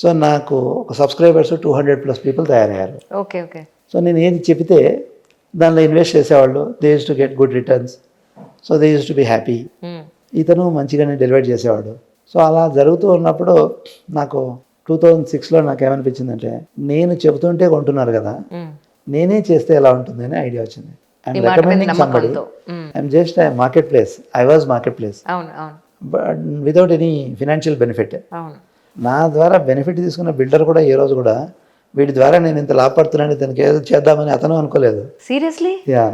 So నాకు ఒక subscribers 200+ people తయారయ్యారు. Okay okay. సో నేను ఏది చెబితే దానిలో ఇన్వెస్ట్ చేసేవాళ్ళు. They use to get good returns. So they use to be happy. ఇతను మంచిగానే డెలివర్ చేసేవాడు. సో అలా జరుగుతూ ఉన్నప్పుడు నాకు 2006లో నాకు ఏమనిపించిందంటే, నేను చెబుతుంటే కొంటున్నారు కదా, నేనే చేస్తే ఎలా ఉంటుంది అని ఐడియా వచ్చింది. I'm recommending somebody. I'm just market place. I was market place but without any financial benefit. నా ద్వారా బెనిఫిట్ తీసుకున్న బిల్డర్ కూడా ఏ రోజు కూడా వీటి ద్వారా నేను ఇంత లాభపడుతున్నాను, ఇతనికి ఏదో చేద్దామని అతను అనుకోలేదు. సీరియస్లీ? యా.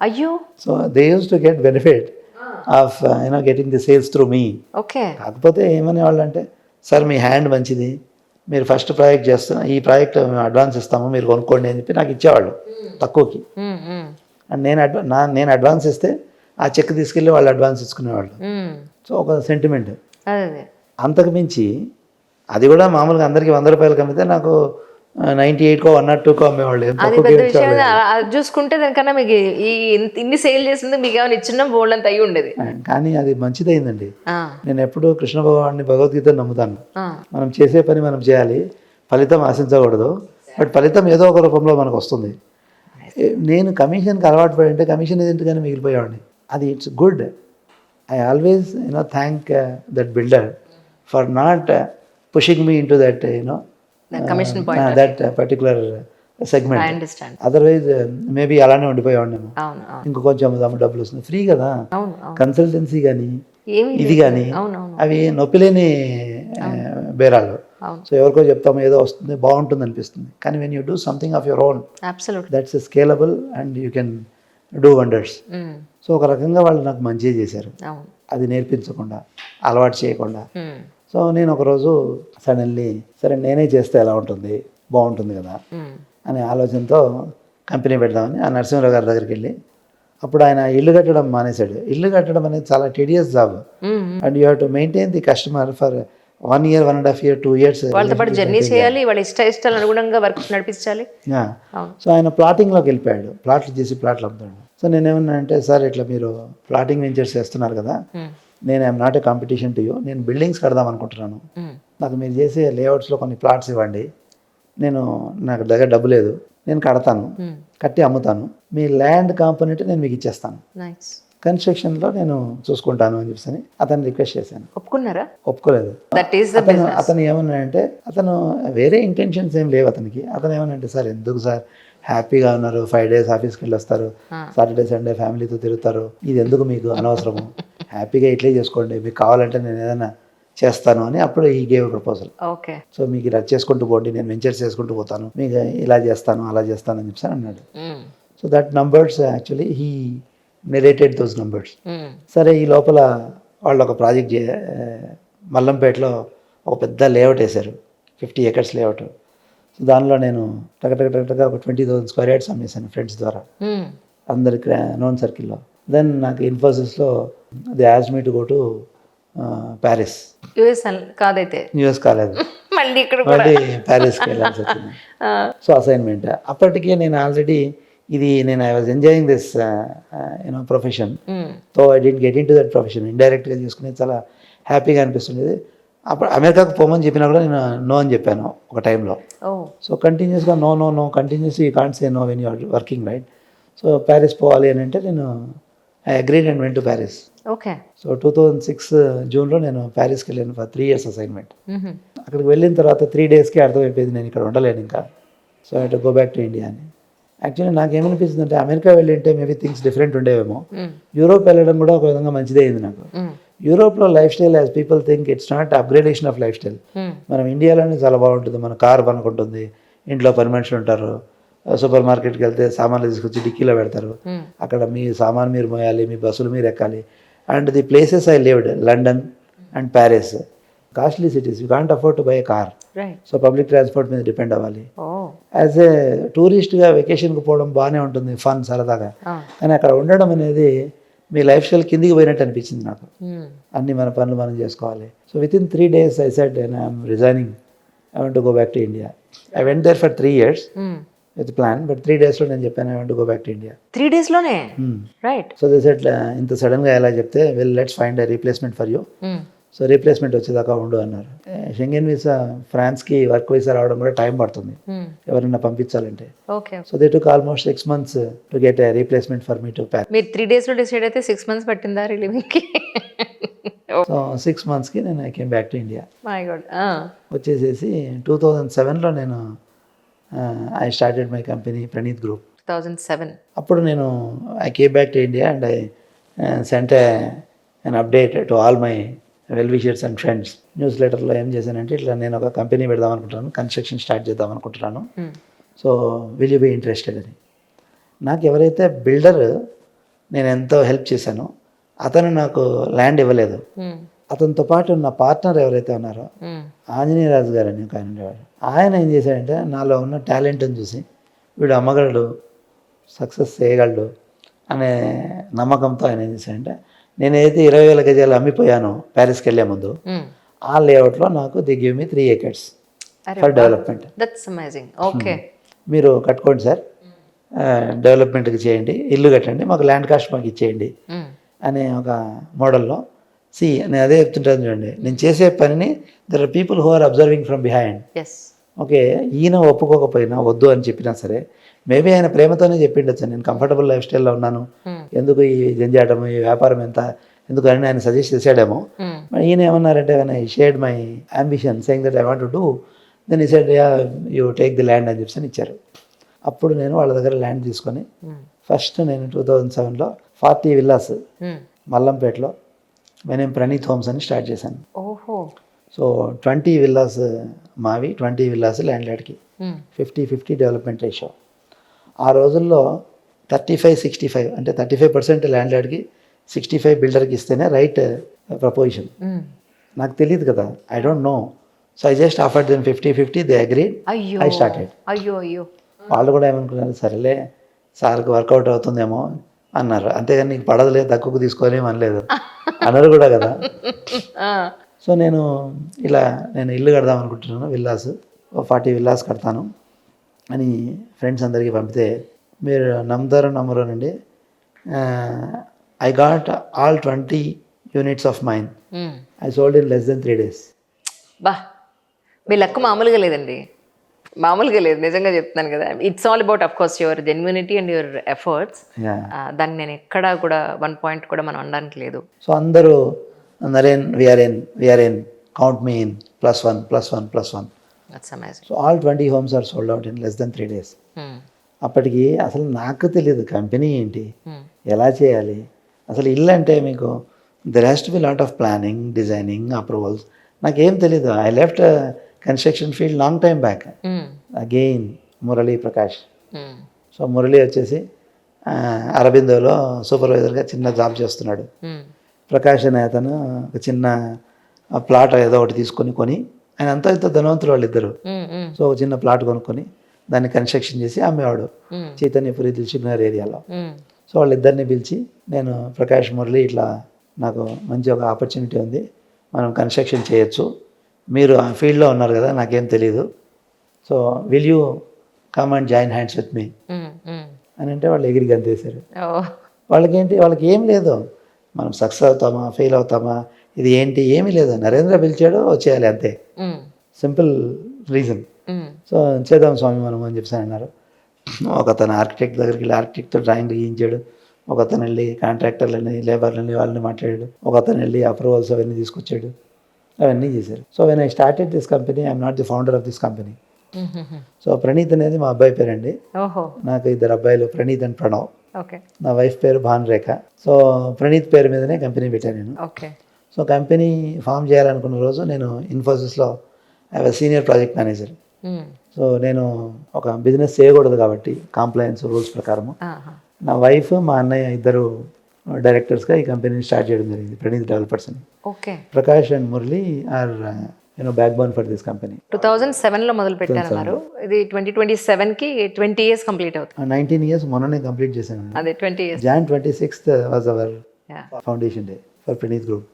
అయ్యో. So they use to get benefit of getting the sales through me. Okay. కాకపోతే ఏమనేవాళ్ళు అంటే, సార్ మీ హ్యాండ్ మంచిది, మీరు ఫస్ట్ ప్రాజెక్ట్ చేస్తున్నా, ఈ ప్రాజెక్ట్ మేము అడ్వాన్స్ ఇస్తాము, మీరు కొనుక్కోండి అని చెప్పి నాకు ఇచ్చేవాళ్ళు తక్కువకి. అండ్ నేను అడ్వాన్స్ ఇస్తే ఆ చెక్ తీసుకెళ్ళి వాళ్ళు అడ్వాన్స్ ఇచ్చుకునేవాళ్ళు. సో ఒక సెంటిమెంట్. అంతకు మించి అది కూడా మామూలుగా అందరికీ 100 రూపాయలు అమ్మితే నాకు 98కో 102కో అమ్మేవాళ్ళు. అది పెద్ద విషయం. అది చూసుకుంటే దానికన్నా మీకు ఇన్ని సేల్ చేసింది మీకు ఏమైనా ఇచ్చిన బోల్డ్ అంత అయ్యి ఉండేది. కానీ అది మంచిదైందండి. నేను ఎప్పుడు కృష్ణ భగవాన్ని భగవద్గీత నమ్ముతాను. మనం చేసే పని మనం చేయాలి, ఫలితం ఆశించకూడదు. బట్ ఫలితం ఏదో ఒక రూపంలో మనకు వస్తుంది. నేను కమిషన్కి అలవాటు పడి అంటే కమిషన్ ఏజెంట్గానే మిగిలిపోయేవాడిని. అది it's good. I always thank that builder for not pushing me in to that that particular segment. Otherwise maybe అలానే ఉండిపోయేవాడిని నేను. ఇంకో కొంచెం డబ్బులు వస్తుంది ఫ్రీ కదా. కన్సల్టెన్సీ కానీ ఇది కానీ అవి నొప్పిలేని బేరాలు. సో ఎవరికో చెప్తాము ఏదో వస్తుంది బాగుంటుంది అనిపిస్తుంది. కానీ when you do something of your own, that's scalable and you can do wonders. So ఒక రకంగా వాళ్ళు నాకు మంచిగా చేశారు, అది నేర్పించకుండా, అలవాటు చేయకుండా. సో నేను ఒకరోజు సడన్లీ సరే నేనే చేస్తే ఎలా ఉంటుంది, బాగుంటుంది కదా అనే ఆలోచనతో కంపెనీ పెడదామని ఆ నరసింహరావు గారి దగ్గరికి వెళ్ళి, అప్పుడు ఆయన ఇల్లు కట్టడం మానేశాడు. ఇల్లు కట్టడం అనేది చాలా tedious job and you have to maintain the customer for 1 year, 1.5 years, 2 years. వాళ్ళతో పాటు జర్నీ చేయాలి, వాళ్ళ ఇష్టాలు అనుగుణంగా వర్క్ నడిపించాలి. సో ఆయన ప్లాటింగ్లోకి వెళ్ళిపోయాడు, ప్లాట్లు చేసి ప్లాట్లు అమ్ముతాడు. సో నేనేమన్నా అంటే, సార్ ఇట్లా మీరు ప్లాటింగ్ వెంచర్స్ చేస్తున్నారు కదా, నేను I'm not a competition to you, నేను బిల్డింగ్స్ కడదాం అనుకుంటున్నాను, నాకు మీరు చేసే లేఅవుట్స్లో కొన్ని ప్లాట్స్ ఇవ్వండి, నాకు దగ్గర డబ్బు లేదు, నేను కడతాను, కట్టి అమ్ముతాను, మీ ల్యాండ్ కాంపోనెంట్ నేను మీకు ఇచ్చేస్తాను, కన్స్ట్రక్షన్లో నేను చూసుకుంటాను అని చెప్పి అతను రిక్వెస్ట్ చేశాను. ఒప్పుకున్నారా? ఒప్పుకోలేదు. అతను ఏమన్నాడంటే, అతను వేరే ఇంటెన్షన్స్ ఏం లేవు అతనికి. అతను ఏమన్నాడంటే, సార్ ఎందుకు సార్ హ్యాపీగా ఉన్నారు, 5 days ఆఫీస్కి వెళ్ళి వస్తారు, సాటర్డే సండే ఫ్యామిలీతో తిరుగుతారు, ఇది ఎందుకు మీకు అనవసరము, హ్యాపీగా ఇట్లే చేసుకోండి, మీకు కావాలంటే నేను ఏదైనా చేస్తాను అని అప్పుడు ఈ గేవ్ ప్రపోజల్. ఓకే. సో మీకు ఇలా చేసుకుంటూ పోండి, నేను వెంచర్స్ చేసుకుంటూ పోతాను, మీకు ఇలా చేస్తాను అలా చేస్తాను అని చెప్పి అన్నాడు. So that numbers actually he narrated those numbers. సరే ఈ లోపల వాళ్ళు ఒక ప్రాజెక్ట్ మల్లంపేటలో ఒక పెద్ద లేఅవుట్ వేశారు, 50 acres లేఅవుట్. సో దానిలో నేను టకటకటగా ఒక 20,000 square yards అమ్మేశాను ఫ్రెండ్స్ ద్వారా, అందరికి నోన్ సర్కిల్లో. దెన్ నాకు ఇన్ఫోసిస్లో the as me to go to Paris. US కాలేదు, మళ్ళీ ప్యారిస్కి వెళ్ళాల్సి వచ్చింది. సో అసైన్మెంట్ అప్పటికే నేను already I was enjoying this profession. So I didn't get in to that profession. ఇండైరెక్ట్గా తీసుకునేది చాలా హ్యాపీగా అనిపిస్తుండేది. అప్పుడు అమెరికాకు పోమని చెప్పినా కూడా నేను నో అని చెప్పాను ఒక టైంలో. సో కంటిన్యూస్గా no continuously you can't say no when you are working, right? So Paris పోవాలి అని అంటే నేను I agreed and went to Paris. Okay. So 2006 జూన్లో నేను ప్యారిస్కి వెళ్ళాను ఫర్ 3 years అసైన్మెంట్. అక్కడికి వెళ్ళిన తర్వాత 3 daysకి అర్థమైపోయింది నేను ఇక్కడ ఉండలేను ఇంకా. So I to go back to India అని. యాక్చువల్లీ నాకేమనిపిస్తుంది అంటే, అమెరికా వెళ్ళింటే మేబీ థింగ్స్ డిఫరెంట్ ఉండేవేమో. యూరోప్ వెళ్ళడం కూడా ఒక విధంగా మంచిదే అయింది నాకు. యూరోప్లో life style as people think it's not upgradation of life style. మనం ఇండియాలోనే చాలా బాగుంటుంది, మన కార్ పనుకుంటుంది, ఇంట్లో పని మనుషులు ఉంటారు, సూపర్ మార్కెట్కి వెళ్తే సామాన్లు తీసుకొచ్చి డిక్కీలో పెడతారు, అక్కడ మీ సామాన్ మీరు మోయాలి, మీ బస్సులు మీరు ఎక్కాలి. And the places I lived, London and Paris, costly cities, you can't afford to buy a car. So public transport మీద డిపెండ్ అవ్వాలి. యాజ్ ఏ టూరిస్ట్గా వెకేషన్కి పోవడం బాగానే ఉంటుంది, ఫన్ సరదాగా. కానీ అక్కడ ఉండడం అనేది మీ లైఫ్ స్టైల్ కిందికి పోయినట్టు అనిపించింది నాకు. అన్ని మన పనులు మనం చేసుకోవాలి. So within 3 days I said I'm resigning, I want to go back to India. I went there for 3 years with plan, but 3 daysలో నేను చెప్పాను I want to go back to India. 3 daysలోనే? రైట్. సో దే సెడ్ ఇంత సడన్గా ఎలా చెప్తే, well let's find a replacement for you. So replacement వచ్చేదాకా ఉండు అన్నారు. షెంగెన్ వీసా, ఫ్రాన్స్కి వర్క్ వీసా రావడం కూడా టైం పడుతుంది ఎవరైనా పంపించాలంటే. Okay. So they took almost 6 months to get a replacement for me to pack. మీరు 3 daysలో డిసైడ్ అయితే 6 months పట్టిందా రిలీవింగ్కి? సో 6 monthsకి నేను I came back to India. My God. వచ్చేసేసి 2007లో నేను I started my company Praneeth group. 2007. అప్పుడు నేను I came back to India and I sent an update to all my well wishers and friends. News లెటర్లో ఏం చేశానంటే, ఇట్లా నేను ఒక కంపెనీ పెడదాం అనుకుంటున్నాను, కన్స్ట్రక్షన్ స్టార్ట్ చేద్దాం అనుకుంటున్నాను, so will you be interested అని. నాకు ఎవరైతే బిల్డర్ నేను ఎంతో హెల్ప్ చేశానో అతను నాకు ల్యాండ్ ఇవ్వలేదు. అతనితో పాటు నా పార్ట్నర్ ఎవరైతే ఉన్నారో ఆంజనేయరాజు గారు అని ఒక ఆయన ఉండేవాడు. ఆయన ఏం చేశాడంటే, నాలో ఉన్న టాలెంట్ని చూసి వీడు అమ్మగలడు, సక్సెస్ చేయగలడు అనే నమ్మకంతో ఆయన ఏం చేశాడంటే, నేనైతే 20,000 గజాలు అమ్మిపోయాను ప్యారిస్కి వెళ్ళే ముందు, ఆ లేఅవుట్లో నాకు the give me 3 acres for development. That's amazing. Okay. మీరు కట్టుకోండి సార్, డెవలప్మెంట్కి చేయండి, ఇల్లు కట్టండి, మాకు ల్యాండ్ కాస్ట్ మాకు ఇచ్చేయండి అనే ఒక మోడల్లో. నేను అదే చెప్తుంటాను చూడండి, నేను చేసే పనిని there are people who are observing from behind. Okay, ఈయన ఒప్పుకోకపోయినా, వద్దు అని చెప్పినా సరే, మేబీ ఆయన ప్రేమతోనే చెప్పిండొచ్చు, నేను కంఫర్టబుల్ లైఫ్ స్టైల్లో ఉన్నాను, ఎందుకు ఈ జంజాటం, ఈ వ్యాపారం ఎంత ఎందుకు అని ఆయన సజెస్ట్ చేసాడేమో. మరి ఈయన ఏమన్నారంటే, I shared my ambition saying that I want to do, then he said you take the land అని చెప్పి ఇచ్చారు. అప్పుడు నేను వాళ్ళ దగ్గర ల్యాండ్ తీసుకొని ఫస్ట్ నేను 2007లో 40 villas మల్లంపేటలో నేను ప్రణీత్ హోమ్స్ అని స్టార్ట్ చేశాను. సో 20 villas మావి, 20 villas ల్యాండ్ లాడ్కి, 50-50 డెవలప్మెంట్ రేషియో. ఆ రోజుల్లో 35-65 అంటే 35% ల్యాండ్ లాడ్కి, 65 బిల్డర్కి ఇస్తేనే రైట్ ప్రపోజిషన్. నాకు తెలియదు కదా, I don't know. So I just offered then 50-50, they agreed, I started. వాళ్ళు కూడా ఏమనుకున్నారు, సరేలే సార్కి వర్కౌట్ అవుతుందేమో అన్నారు, అంతేగాని నీకు పడదులే తక్కువకు తీసుకోలేము అనలేదు, అన్నారు కూడా కదా. సో నేను ఇల్లు కడదాం అనుకుంటున్నాను, విల్లాస్ 40 villas కడతాను అని ఫ్రెండ్స్ అందరికీ పంపితే, మీరు నమ్ముతారో నమ్మరోనండి, I got all 20 units of mine, I sold in less than 3 days. బా, మీ లెక్క మామూలుగా లేదండి, మామూలుగా లేదు, నిజంగా చెప్తున్నాను కదా. It's all about of course your genuinity and your efforts. దాన్ని నేను ఎక్కడా కూడా 1 point కూడా మనం అనడానికి లేదు. సో అందరూ Naren we are in, count me in, +1. That's amazing. So all 20 homes are sold out in less than 3 days. అప్పటికి అసలు నాకు తెలియదు కంపెనీ ఏంటి, ఎలా చేయాలి, అసలు ఇల్లు అంటే మీకు there has to be lot of planning, designing, approvals. నాకేం తెలీదు. I left construction field long time back. Again Murali Prakash. So Murali వచ్చేసి అరబిందోలో సూపర్వైజర్గా చిన్న జాబ్ చేస్తున్నాడు. ప్రకాష్ అనే అతను ఒక చిన్న ప్లాట్ ఏదో ఒకటి కొని, ఆయన అంతా ఇంత ధనవంతులు వాళ్ళిద్దరు. సో ఒక చిన్న ప్లాట్ కొనుక్కొని దాన్ని కన్స్ట్రక్షన్ చేసి అమ్మేవాడు చైతన్యపురి దిల్సుఖ్నగర్ ఏరియాలో. సో వాళ్ళిద్దరిని పిలిచి, నేను ప్రకాష్, మురళి, ఇట్లా నాకు మంచి ఒక ఆపర్చునిటీ ఉంది, మనం కన్స్ట్రక్షన్ చేయొచ్చు, మీరు ఆ ఫీల్డ్లో ఉన్నారు కదా, నాకేం తెలీదు, so will you come and join hands with me అని అంటే వాళ్ళు ఎగిరి గంతేశారు. వాళ్ళకి ఏం లేదు, మనం సక్సెస్ అవుతామా ఫెయిల్ అవుతామా ఇది ఏంటి ఏమీ లేదు, నరేంద్ర పిలిచాడు వచ్చేయాలి అంతే, సింపుల్ రీజన్. సో చేద్దాం స్వామి మనం అని చెప్పి అన్నారు. ఒకతను ఆర్కిటెక్ట్ దగ్గరికి వెళ్ళి ఆర్కిటెక్ట్తో డ్రాయింగ్ గీయించాడు, ఒకతను వెళ్ళి కాంట్రాక్టర్లని, లేబర్లని, వాళ్ళని మాట్లాడాడు, ఒకతను వెళ్ళి అప్రూవల్స్ అవన్నీ తీసుకొచ్చాడు, అవన్నీ చేశారు. So when I started this company, I'm not the founder of this company. So Praneeth అనేది మా అబ్బాయి పేరండి. నాకు 2 అబ్బాయిలు, ప్రణీత్ అండ్ ప్రణవ్. నా వైఫ్ పేరు భానురేఖ. సో ప్రణీత్ పేరు మీదనే కంపెనీ పెట్టాను నేను. సో కంపెనీ ఫామ్ చేయాలనుకున్న రోజు నేను ఇన్ఫోసిస్లో I was senior project manager. So నేను ఒక బిజినెస్ చేయకూడదు కాబట్టి కాంప్లయన్స్ రూల్స్ ప్రకారము నా వైఫ్, మా అన్నయ్య ఇద్దరు డైరెక్టర్స్గా ఈ కంపెనీని స్టార్ట్ చేయడం జరిగింది, ప్రణీత్ డెవలపర్స్ అని. Prakash and Murali are backbone for this company. 2007లో మొదలు పెట్టారు, ఇది 2027కి 20 years కంప్లీట్ అవుతుంది. 19 years మొన్ననే కంప్లీట్ చేశాను. అదే 20 years. Jan 26th was our foundation day for Praneeth group.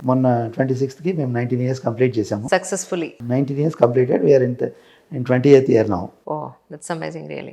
మొన్న 26th మేము 19 years కంప్లీట్ చేసాము successfully. 19 years completed, we are in 20th year now. Oh, that's amazing really.